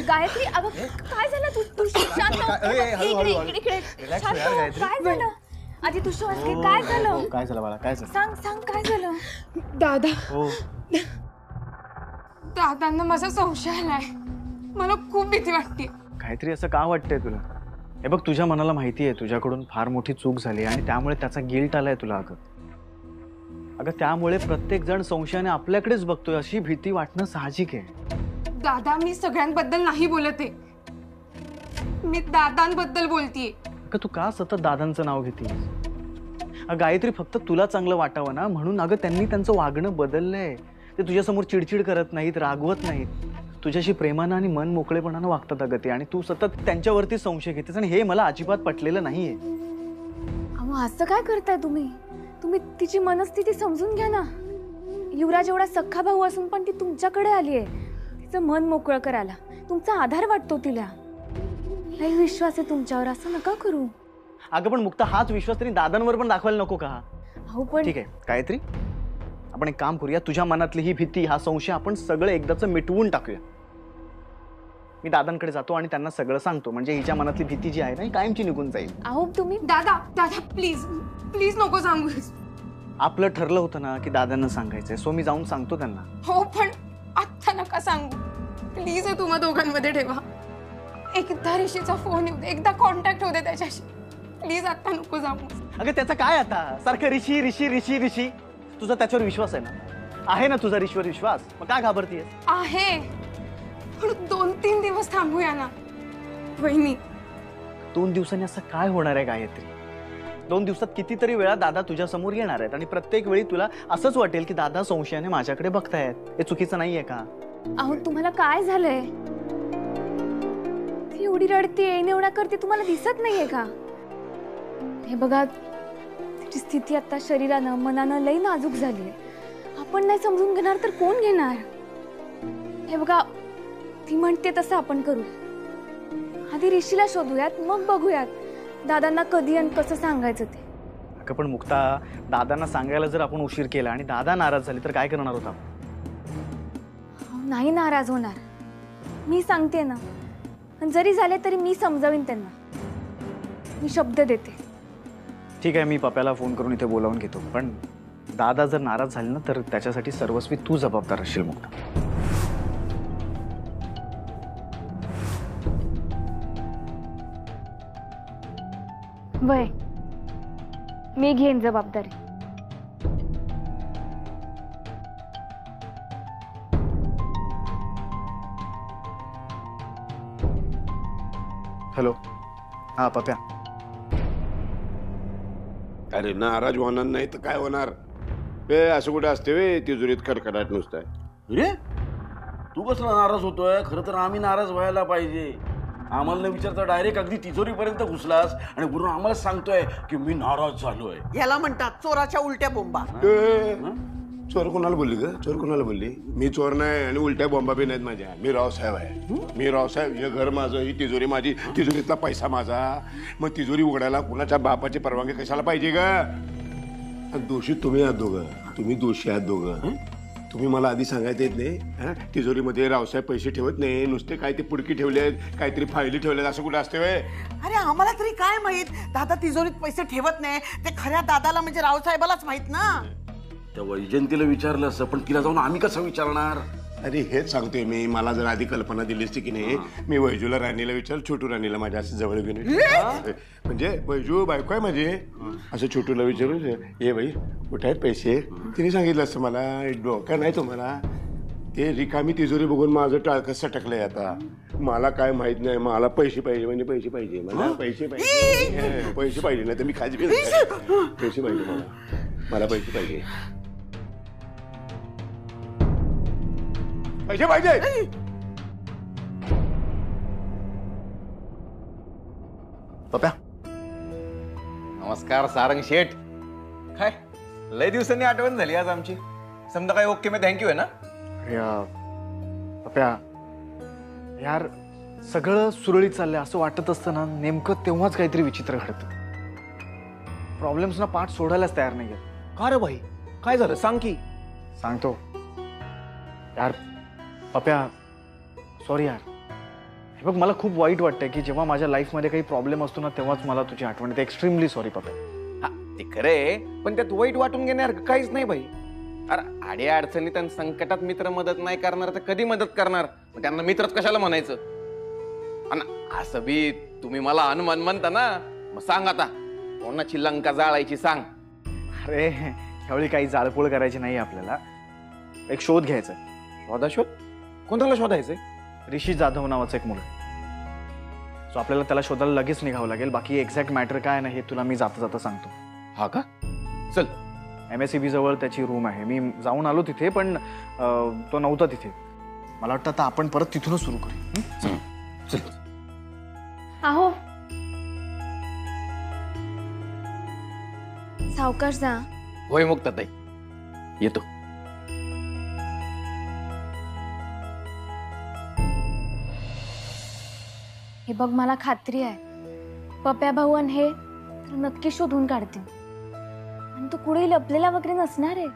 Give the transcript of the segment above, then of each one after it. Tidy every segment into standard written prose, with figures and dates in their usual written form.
गायत्री अगं काय झालं? तू शांत काय झालं? आधी तू श्वास घे. काय झालं? काय झालं बाळा? काय झालं? सांग काय झालं? दादा, हो दादांना माझा संशय आलाय. मला खूप भीती वाटते. काहीतरी असं का वाटतंय तुला? हे बघ, तुझ्या मनाला माहिती आहे तुझ्याकडून फार मोठी चूक झाली आणि त्यामुळे त्याचा गिल्ट आलाय तुला. अगं त्यामुळे प्रत्येक जण संशयाने आपल्याकडेच बघतोय, अशी भीती वाटणं साहजिक आहे. दादा, मी सगळ्यांबद्दल नाही बोलत आहे. मी दादांबद्दल बोलतीये. अगं तू का सतत दादांचं नाव घेतीस? गायत्री, फक्त तुला चांगलं वाटावं ना म्हणून अगं त्यांनी त्यांचं वागणं बदललंय. ते तुझ्यासमोर चिडचिड करत नाहीत, रागवत नाहीत, तुझ्याशी प्रेमानं आणि मन मोकळेपणानं वागतात अगं ते. आणि तू सतत त्यांच्यावरती संशय घेतेस आणि हे मला अजिबात पटलेलं नाहीये. अहो असं काय करताय तुम्ही? तुम्ही तिची मनस्थिती समजून घ्या ना. युवराज एवढा सख्खा भाऊ असून पण ती तुमच्याकडे आली आहे. तिचं मन मोकळं करायला, तुमचा आधार वाटतो तिला. लई विश्वास आहे तुमच्यावर, असं नका करू. अगं पण मुक्ता, हाच विश्वास तरी दादांवर पण दाखवायला नको का? अहो पण ठीक आहे गायत्री, आपण एक काम करूया. तुझ्या मनातली ही भीती, हा संशय आपण सगळं एकदाच मिटवून टाकूया. मी दादांकडे जातो आणि त्यांना सगळं सांगतो, म्हणजे हिच्या मनातली भीती जी आहे ना ही कायमची निघून जाईल. अहो तुम्ही दादा प्लीज प्लीज नको सांगूस. आपलं ठरलं होतं ना की दादांना सांगायचंय, सो मी जाऊन सांगतो त्यांना. हो पण आता नका सांगू प्लीज. हे तुम्हा दोघांमध्ये ठेवा. एकदा ऋषीचा फोन येऊ दे, एकदा कॉन्टॅक्ट होऊ दे त्याच्याशी. प्लीज आता नको सांगू. अगं त्याचं काय आता? सारखं ऋषी ऋषी ऋषी ऋषी. तुझा त्याच्यावर विश्वास आहे ना? आहे ना तुझा ऋषीवर विश्वास? मग काय घाबरतीयस? आहे, पण 2-3 दिवस थांबूया ना वहिनी. 2 दिवसांनी असं काय होणार आहे गायत्री? 2 दिवसात कितीतरी वेळा दादा तुझ्या समोर येणार आहेत आणि प्रत्येक वेळी तुला असंच वाटेल की दादा संशयाने माझ्याकडे बघतायत. हे चुकीचं नाहीये का? अहो तुम्हाला काय झालंय? ती एवढी रडते, एवढा करते, तुम्हाला दिसत नाहीये का? हे बघा, तिची स्थिती आता शरीरानं मनानं लई नाजूक झाली. आपण नाही समजून घेणार तर कोण घेणार? हे बघा, ती म्हणते तसं आपण करू. आधी ऋषीला शोधूयात, मग बघूयात दादांना कधी आणि कसं सांगायचं ते. अगं पण मुक्ता, दादांना सांगायला जर आपण उशीर केला आणि दादा नाराज झाले तर काय करणार होता? नाही नाराज होणार, मी सांगते ना. आणि जरी झाले तरी मी समजावीन त्यांना, मी शब्द देते. ठीक आहे, मी पप्याला फोन करून इथे बोलावून घेतो. पण दादा जर नाराज झाले ना तर त्याच्यासाठी सर्वस्वी तू जबाबदार असशील मुक्ता. वय मी घेईन जबाबदारी. हॅलो, हा पप्या. अरे नाराज होणार नाही तर काय होणार? असं कुठे असते वे तिजोरीत खडखडाट नुसतं. रे तू कसला नाराज होतोय? खरं तर आम्ही नाराज व्हायला पाहिजे. आम्हाला न विचारता डायरेक्ट अगदी तिजोरीपर्यंत घुसलास आणि वरून आम्हाला सांगतोय की मी नाराज झालोय. याला म्हणतात चोराच्या उलट्या बोंबा. चोर कोणाला बोलली ग? चोर कोणाला बोलली? मी चोर नाही आणि उलट्या बॉम्बा बी नाहीत माझ्या. मी रावसाहेब आहे. मी रावसाहेब. हे घर माझं, ही तिजोरी माझी, तिजोरीतला पैसा माझा. मग तिजोरी उघडायला कुणाच्या बापाची परवानगी कशाला पाहिजे ग? दोषी तुम्ही आहात दोघं. तुम्ही दोषी आहात दोघं. तुम्ही मला आधी सांगायचं येत नाही? तिजोरीमध्ये रावसाहेब पैसे ठेवत नाही, नुसते काय ते पुडकी ठेवलेत, काहीतरी फायली ठेवल्यात, असं कुठे असते वे? अरे आम्हाला तरी काय माहित दादा तिजोरीत पैसे ठेवत नाही. ते खऱ्या दादाला म्हणजे रावसाहेबालाच माहित ना. त्या वैजंतीला विचारलं असं, पण तिला जाऊन आम्ही कसं विचारणार? अरे हेच सांगतोय मी. मला जर आधी कल्पना दिली असती की नाही, मी वैजूला राणीला विचार, छोटू राणीला माझ्या असं जवळ घेऊन, म्हणजे वैजू बायको आहे माझी, असं छोटूला विचारू, ये बाई कुठे आहेत पैसे? तिने सांगितलं असतं मला. डोका नाही तुम्हाला? ते रिकामी तिजोरी बघून माझं टाळकं सटकलंय आता. मला काय माहित नाही. मला पैसे पाहिजे म्हणजे पैसे पाहिजे. मला पैसे पाहिजे. पैसे पाहिजे नाही तर मी खाजी पैसे पाहिजे. मला पैसे पाहिजे. पैसे पाहिजे. पप्या, नमस्कार सारंग शेठ. काय लय दिवसांनी आठवण झाली आज आमची. समजा काय ओके, मी थँक्यू आहे ना. पप्या यार, सगळं सुरळीत चाललंय असं वाटत असतं ना, नेमकं तेव्हाच काहीतरी विचित्र घडतं. प्रॉब्लेम्स ना पाठ सोडायलाच तयार नाही. का रे भाई, काय झालं सांग की. सांगतो यार. पप्या सॉरी यार, बघ मला खूप वाईट वाटतंय की जेव्हा माझ्या लाईफमध्ये काही प्रॉब्लेम असतो ना तेव्हाच मला तुझी आठवण येते. एक्स्ट्रीमली सॉरी पप्या. हा ते खरे, पण त्यात वाईट वाटून घेण्यासारखं काहीच नाही भाई. अरे आडी अडचणीत आणि संकटात मित्र मदत नाही करणार तर कधी मदत करणार? मग त्यांना मित्रच कशाला म्हणायचं? आणि असं बी तुम्ही मला हनुमान म्हणता ना, मग सांग आता कोणाची लंका जाळायची सांग. अरे ह्यावेळी काही जाळपोळ करायची नाही आपल्याला. एक शोध घ्यायचा. शोध? कोणाला शोधायचंय? ऋषी जाधव नावाचा एक मुलगा. सो आपल्याला त्याला शोधायला लगेच निघावं लागेल. बाकी एक्झॅक्ट मॅटर काय नाही हे तुला मी जाता जाता सांगतो. हा का? चल. MSCB जवळ त्याची रूम आहे. मी जाऊन आलो तिथे पण तो नव्हता तिथे. मला वाटतं आता आपण परत तिथूनच सुरू करू. चल. आहो सावकाश जा. होय मुक्ताताई, येतो. हे बघ मला खात्री आहे पप्या भाऊ आणि हे तर नक्की शोधून काढतील. आणि तो कुठे लपलेला वगैरे नसणार आहे.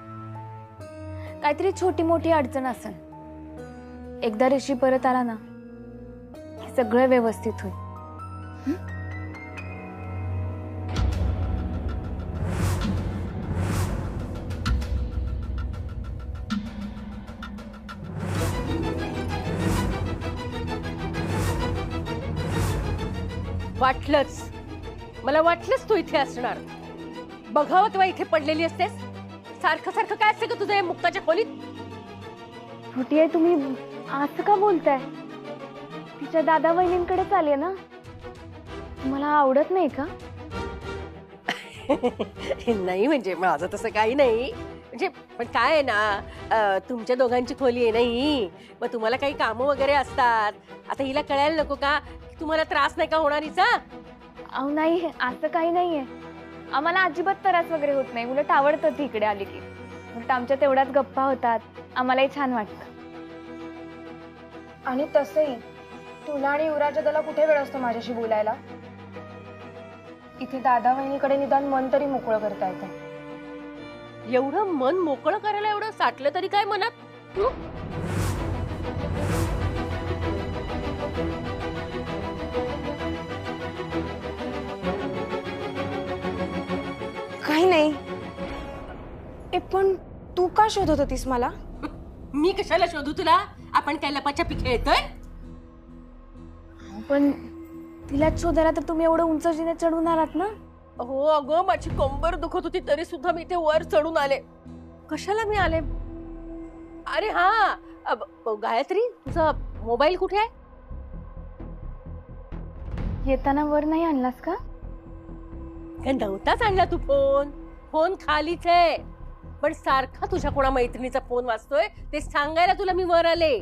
काहीतरी छोटी मोठी अडचण असेल. एकदा ऋषी परत आला ना हे सगळं व्यवस्थित होईल. वाटलंच, मला वाटलंच तू इथे असणार. बघावं तेव्हा इथे पडलेली असतेस. सारखं सारखं काय असतं का तुझं या मुक्ताच्या खोलीत? छोटी आहे तुम्ही असं का बोलताय? तिच्या दादा वहिनींकडे चालले ना. तुम्हाला आवडत नाही का? नाही म्हणजे माझं तसं काही नाही. म्हणजे पण काय आहे ना, तुमच्या दोघांची खोली आहे नाही, मग तुम्हाला काही कामं वगैरे असतात. आता हिला कळायला नको का तुम्हाला त्रास नाही का होणार हिचा? अहो नाही असं काही नाहीये. आम्हाला अजिबात त्रास वगैरे होत नाही. उलट आवडतं ती इकडे आली की. उलट आमच्या तेवढ्याच गप्पा होतात. आम्हालाही छान वाटतं. आणि तसंही तुला आणि युवराजदाला कुठे वेळ असतो माझ्याशी बोलायला? इथे दादा वहिनीकडे निदान मन तरी मोकळं करता येतं. एवढं मन मोकळं करायला एवढं साठलं तरी काय मनात? काही नाही. पण तू का शोधत होतीस मला? मी कशाला शोधू तुला? आपण काय लपाछपी खेळतोय? पण तिला शोधायला तर तुम्ही एवढं उंच जिने चढून आलात ना. हो अगं, माझी कंबर दुखत होती तरी सुद्धा मी ते वर चढून आले. कशाला मी आले? अरे हा गायत्री, तुझा मोबाईल कुठे आहे? येताना वर नाही आणलास का? नव्हताच आणला तू फोन. फोन खालीच आहे. पण सारखा तुझ्या कोणा मैत्रिणीचा फोन वाजतोय ते सांगायला तुला मी वर आले.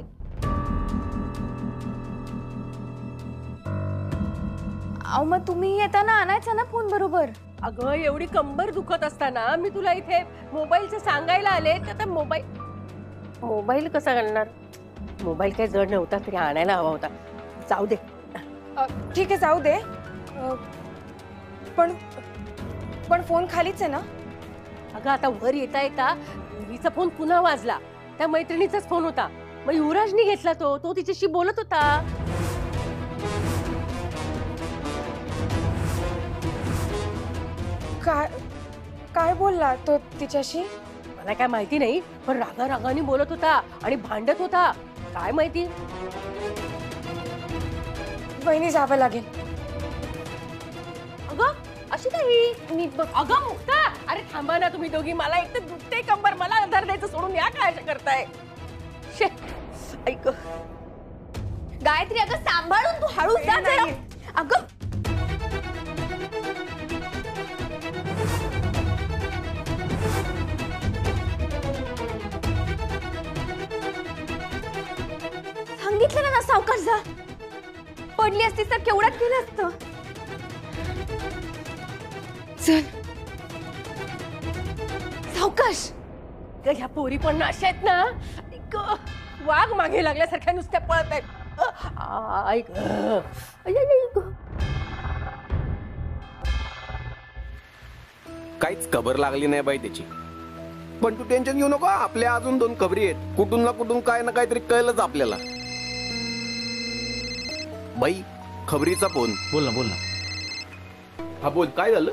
अहो मग तुम्ही येताना आणायचा ना फोन बरोबर. अगं एवढी कंबर दुखत असताना मी तुला इथे मोबाईलचं सांगायला आले. आता मोबाईल कसा घालणार? मोबाईल काही जड नव्हता तरी आणायला हवा होता. जाऊ दे. ठीक आहे जाऊ दे. पण फोन खालीच आहे ना? अगं आता वर येता येता हिचा फोन पुन्हा वाजला. त्या मैत्रिणीचाच फोन होता. मग युवराजनी घेतला तो तिच्याशी बोलत होता. काय बोलला तो तिच्याशी? मला काय माहिती नाही, पण रागाने बोलत होता आणि भांडत होता. काय माहिती? वहिनी जावं लागेल. अगं अशी काही मी अगं मुक्ता, अरे थांबा ना तुम्ही दोघी. मला एक तर दुखते कंबर. मला आधार द्यायचं सोडून या काय करताय? ऐक गायत्री अगं सांभाळून तू हळू जा जरा. अगं सांगितलं ना सावकाश जा. पडली असती तर केवढ्यात केलं असतं. चल सावकाश. ह्या पोरी पण अशा आहेत ना, वाघ मागे लागल्यासारख्या नुसत्या पळत आहेत. काहीच खबर लागली नाही बाई त्याची. पण तू टेन्शन घेऊ नको. आपल्या अजून 2 खबरी आहेत. कुठून ना कुठून काय ना काहीतरी कळलंच आपल्याला. बाई खबरीचा फोन. बोल ना. हा बोल, काय झालं?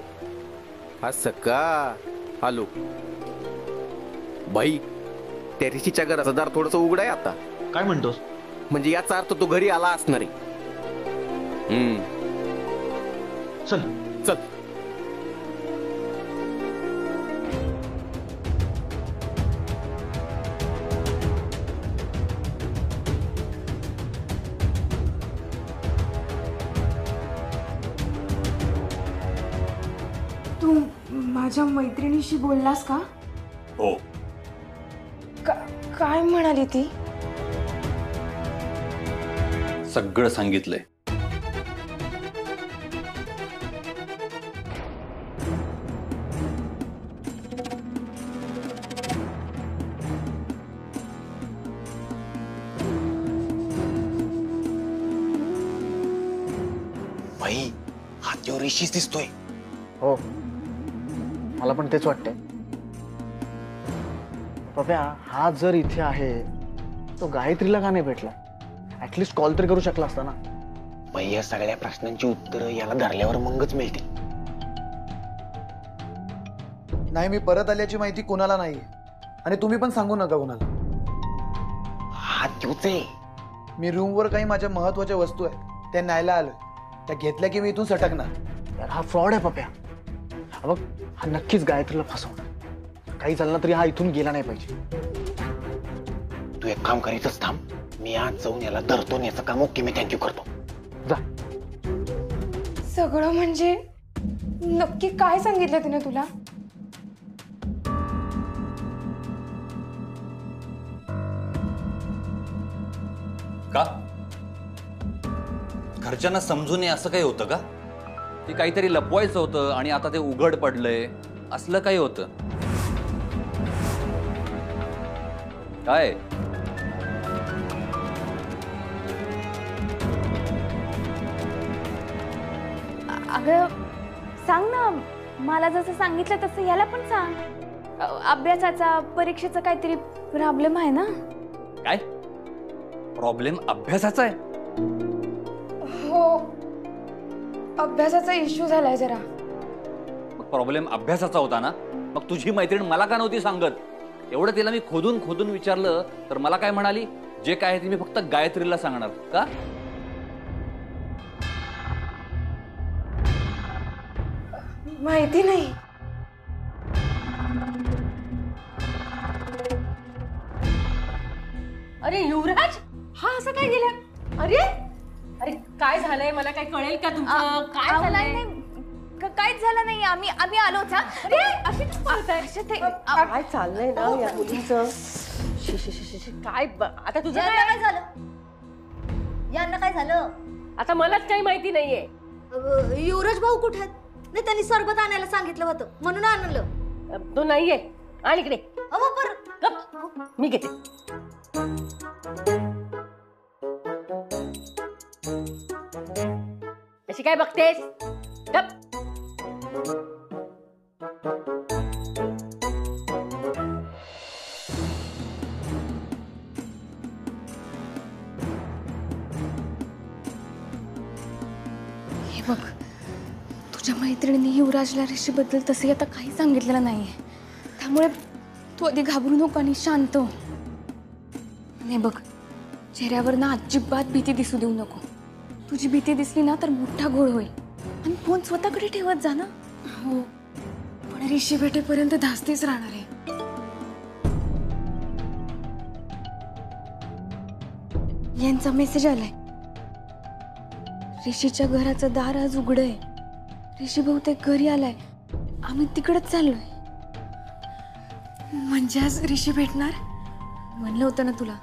हा सका. हॅलो बाई, त्या ऋषीच्या घराचा दार थोडस उघड आहे आता. काय म्हणतोस? म्हणजे याचा अर्थ तो घरी आला असणार आहे. चल. चल. तू माझ्या मैत्रिणीशी बोललास का? हो. काय म्हणाली ती? सगळं सांगितलंय. बाई हा तो ऋषीच दिसतोय. हो, मला पण तेच वाटतंय. पप्या, हा जर इथे आहे तो गायत्रीला का नाही भेटला? ऍटलिस्ट कॉल तरी करू शकला असता ना. बाई या सगळ्या प्रश्नांची उत्तरं याला धरल्यावर मगच मिळतील. नाही, मी परत आल्याची माहिती कोणाला नाही आणि तुम्ही पण सांगू नका कोणाला. हा तोच आहे. मी रूमवर काही माझ्या महत्वाच्या वस्तू आहेत त्या न्यायला आलोय. त्या घेतल्या की मी इथून सटकणार. यार हा फ्रॉड आहे पप्या. बघ, हा नक्कीच गायत्रीला फसवणार. काही झालं ना तरी हा इथून गेला नाही पाहिजे. तू एक काम करीतच थांब. मी आज जाऊन याला धरतो आणि याचं काम ओके मी थँक्यू करतो. जा. सगळं म्हणजे नक्की काय सांगितलं तिने तुला? का? घरच्यांना समजून नये असं काही होतं का? ते काहीतरी लपवायचं होतं आणि आता ते उघड पडलंय असलं काही होतं काय? अगं सांग ना, मला जसं सांगितलं तसं याला पण सांग. अभ्यासाचा, परीक्षेचा काहीतरी प्रॉब्लेम आहे ना? काय प्रॉब्लेम? अभ्यासाचा आहे? हो, अभ्यासाचा इश्यू झालाय जरा. मग प्रॉब्लेम अभ्यासाचा होता ना, मग तुझी मैत्रीण मला का नव्हती सांगत? एवढं तिला मी खोदून खोदून विचारलं तर मला काय म्हणाली, जे काय आहे ते मी फक्त गायत्रीला सांगणार. का? माहिती नाही. अरे युवराज, हा असं काय गेलं? अरे अरे काय झालंय? मला काय कळेल का तुमचं? काय झालंय? काहीच झालं नाही. आम्ही आलोच. अरे अशी का पाहताय? काय चाललंय ना या मुलीचं? काय आता तुझं काय झालं? यांना काय झालं? आता मलाच काही माहिती नाहीये. युवराज भाऊ कुठे आहेत? नाही, त्यांनी सरबत आणायला सांगितलं होतं म्हणून आणलं. तो नाहीये. आणि इकडे गप, मी घेते. अशी काय बघतेस? गप. हे बघ, तुझ्या मैत्रिणीने युवराजला ऋषीबद्दल तसे आता काही सांगितलेलं नाहीये. त्यामुळे तू आधी घाबरू नको आणि शांत हो. हे बघ, चेहऱ्यावर ना अजिबात भीती दिसू देऊ नको. तुझी भीती दिसली ना तर मोठा घोळ होईल. आणि फोन स्वतःकडे ठेवत जा ना. हो, पण ऋषी भेटेपर्यंत धास्तीच राहणार आहे. यांचा मेसेज आलाय. ऋषीच्या घराचं दार आज उघड आहे. ऋषी बहुतेक घरी आलाय. आम्ही तिकडेच चाललोय. म्हणजे आज ऋषी भेटणार? म्हणलं होतं ना तुला,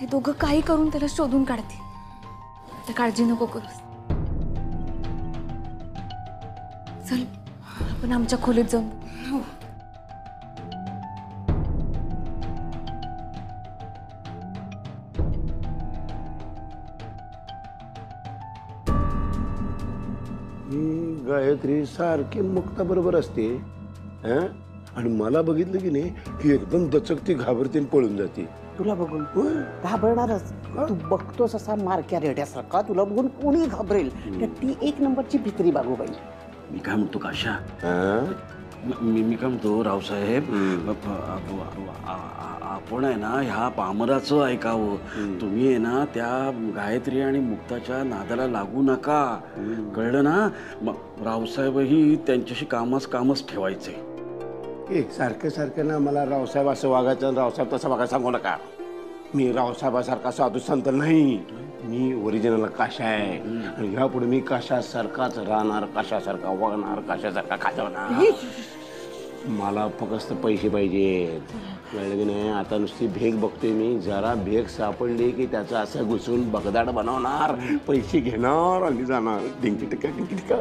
ते दोघं काही करून त्याला शोधून काढतील. तर काळजी नको करूस. चल, आपण आमच्या खोलीत जाऊन बघू. हो. ही गायत्री सारखी मुक्ता बरोबर असते. आणि मला बघितलं की नाही की एकदम दचकती घाबरते आणि पळून जाते. तुला बघून घाबरणारच. तू बघतोस असा मारक्या रेड्यासारखा, तुला बघून कोणी घाबरेल. तर ती एक नंबरची भित्री बागूबाई. मी काय म्हणतो काशा, मी काय म्हणतो रावसाहेब, आपण आहे ना ह्या पामराचं ऐकावं. तुम्ही आहे ना त्या गायत्री आणि मुक्ताच्या नादाला लागू नका, कळलं ना. मग रावसाहेबही त्यांच्याशी कामच ठेवायचंय. सारखं सारखं ना मला रावसाहेब असं वागायचं, रावसाहेब तसं वागायला सांगू नका. मी रावसाहेबासारखा साधू संत नाही, मी ओरिजिनल काशा आहे. आणि ह्यापुढे मी काशासारखाच राहणार, काशासारखा वागणार, काशासारखा खाजवणार. मला फक्त पैसे पाहिजेत, कळलं की नाही. आता नुसती भेग बघतोय मी, जरा भेग सापडली की त्याचं असं घुसून बगदाड बनवणार, पैसे घेणार आणि जाणार. डिंकी टिका डिंकी टिका.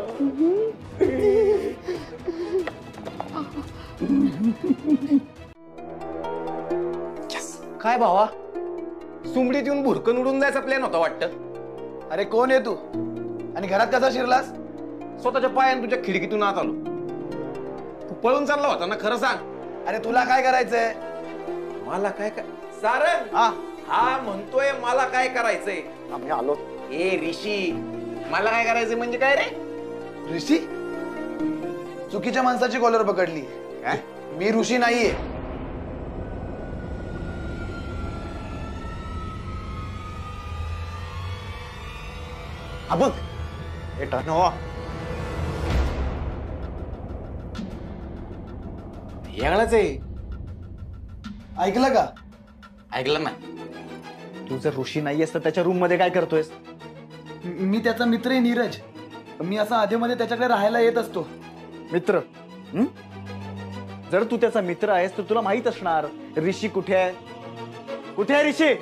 काय भावा, सुमडीत येऊन भुरकन उडून जायचा प्लॅन होता वाटतं. अरे कोण आहे तू आणि घरात कसा शिरलास? स्वतःच्या पायाने तुझ्या खिडकीतून आत आलो. तू पळून चालला होता ना, खरं सांग. अरे तुला काय करायचंय? मला काय सारंग हा म्हणतोय मला काय करायचंय. आम्ही आलो. ए ऋषी, मला काय करायचंय म्हणजे काय रे? ऋषी? चुकीच्या माणसाची कॉलर पकडली. मी ऋषी नाहीये. बघ यागळाच आहे. ऐकलं का? ऐकलं ना. तू जर ऋषी नाहीयेस तर त्याच्या रूम मध्ये काय करतोयस? मी त्याचा मित्र आहे नीरज. मी असा आधीमध्ये त्याच्याकडे राहायला येत असतो. मित्र? जर तू त्याचा मित्र आहेस तर तुला माहित असणार ऋषी कुठे आहे. कुठे आहे ऋषी?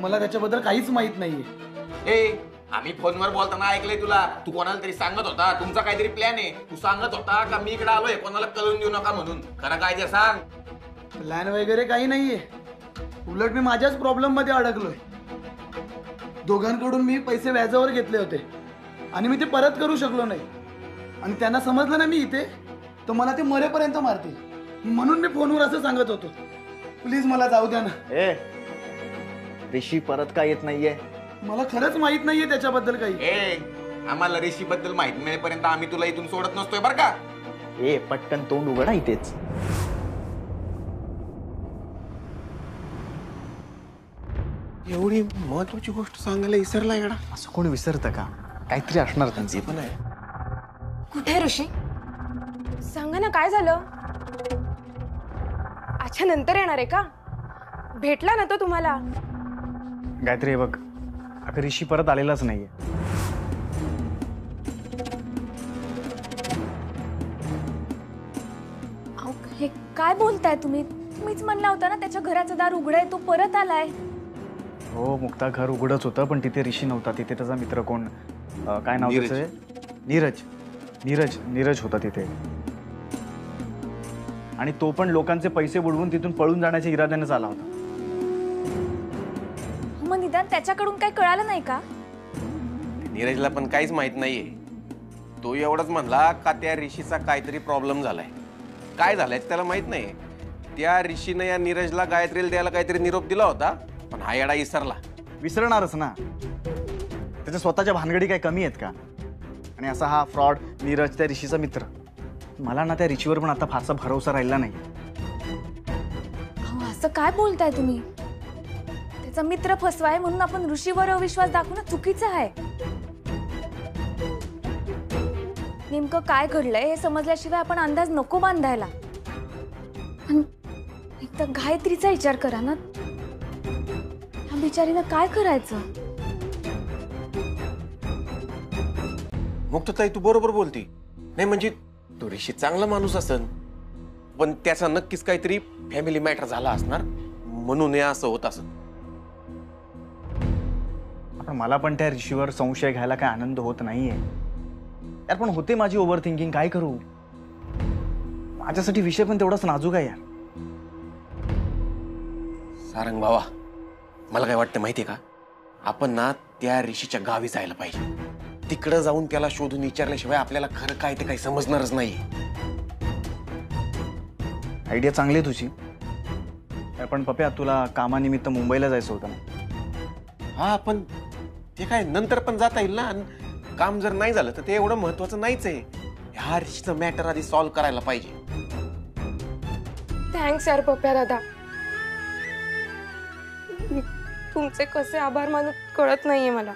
मला त्याच्याबद्दल काहीच माहित नाहीये. ए, आम्ही फोनवर बोलताना ऐकलंय तुला. तू कोणाला तरी सांगत होता तुमचा काहीतरी प्लॅन आहे. तू सांगत होता का मी इकडे आलोय, कोणाला कळून देऊ नका म्हणून. खरं काय ते सांग. प्लॅन वगैरे काही नाहीये. उलट मी माझ्याच प्रॉब्लेम मध्ये अडकलोय. दोघांकडून मी पैसे व्याजावर घेतले होते आणि मी ते परत करू शकलो नाही. आणि त्यांना समजलं ना मी इथे, तर मला ते मरेपर्यंत मारतील. म्हणून मी फोनवर असं सांगत होतो. प्लीज मला जाऊ द्या ना. ए, ऋषी परत काय येत नाहीये? मला खरंच माहित नाहीये त्याच्याबद्दल काही. ए, आम्हाला ऋषी बद्दल माहिती मिळेपर्यंत आम्ही तुला इथून सोडत नसतोय बरं का. ए, पटकन तोंड उघडा इथेच. एवढी महत्वाची गोष्ट सांगायला विसरला येडा. असं कोण विसरतं का? काहीतरी असणार त्यांचे पण आहे. कुठे ऋषी? सांगा ना काय झालं? अच्छा नंतर येणार आहे का? भेटला ना तो तुम्हाला? गायत्री हे बघ, अगं ऋषी परत आलेलाच नाहीये. हे काय बोलताय तुम्ही? तुम्हीच म्हणला होता ना त्याच्या घराचं दार उघडं आहे, तो परत आलाय. हो मुक्ता, घर उघडच होतं पण तिथे ऋषी नव्हता. तिथे त्याचा मित्र कोण, काय नाव त्याचं? नीरज. नीरज नीरज होता तिथे. आणि तो पण लोकांचे पैसे बुडवून तिथून पळून जाण्याच्या इराद्यानेच आला होता. मग निदान त्याच्याकडून काही कळालं नाही का? नीरजला पण काहीच माहित नाहीये. तो एवढंच म्हणला का त्या ऋषीचा काहीतरी प्रॉब्लेम झालाय. काय झालाय त्याला माहित नाही. त्या ऋषीने या नीरजला गायत्रीला द्यायला काहीतरी निरोप दिला होता, पण हा येडा विसरला. विसरणारच ना. त्याच्या स्वतःच्या भानगडी काय कमी आहेत का? आणि असा हा फ्रॉड नीरज, त्या ऋषीचा मित्र. मला ना त्या ऋषीवर पण आता फारसा भरोसा राहिला नाही. असं काय बोलताय तुम्ही? त्याचा मित्र फसवाय म्हणून आपण ऋषीवर अविश्वास दाखवणं चुकीचं आहे. नेमकं काय घडलंय हे समजल्याशिवाय आपण अंदाज नको बांधायला. एकदा गायत्रीचा विचार करा ना. ह्या बिचारीनं काय करायचं? मुक्ताताई तू बरोबर बोलती. नाही म्हणजे तो ऋषी चांगला माणूस असेल, पण त्याचा नक्कीच काहीतरी फॅमिली मॅटर झाला असणार म्हणून हे असं होत असेल. पण मला पण त्या ऋषीवर संशय घ्यायला काय आनंद होत नाहीये यार. पण होते माझी ओव्हर थिंकिंग, काय करू? माझ्यासाठी विषय पण तेवढाच नाजूक आहे यार. सारंग भावा, मला काय वाटतं माहितीये का, आपण ना त्या ऋषीच्या गावी जायला पाहिजे. तिकडं जाऊन त्याला शोधून विचारल्याशिवाय आपल्याला खरं काय ते काही समजणारच नाही. आयडिया चांगली आहे तुझी. पण पप्या तुला कामानिमित्त मुंबईला जायचं होतं ना? हा, पण ते काय नंतर पण जाता येईल ना. आणि काम जर नाही झालं तर ते एवढं महत्वाचं नाहीच आहे. ह्या ऋषीचं मॅटर आधी सॉल्व्ह करायला पाहिजे. थँक्स यार पप्या दादा. मी तुमचे कसे आभार मानू कळत नाहीये मला.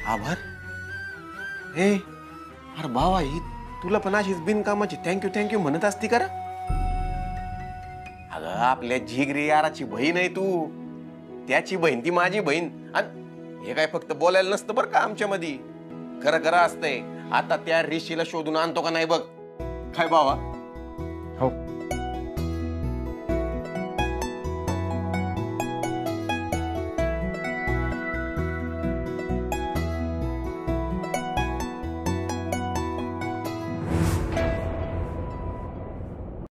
आभार? हे अरे भावा, ही तुला पण अशीच बिनकामाची थँक्यू थँक्यू म्हणत असती का? अगं आपल्या जिगरी याराची बहीण आहे तू. त्याची बहीण ती माझी बहीण. आणि हे काय फक्त बोलायला नसतं बरं का आमच्या मध्ये. खरं खरं असतंय. आता त्या ऋषीला शोधून आणतो का नाही बघ. काय बाबा? हो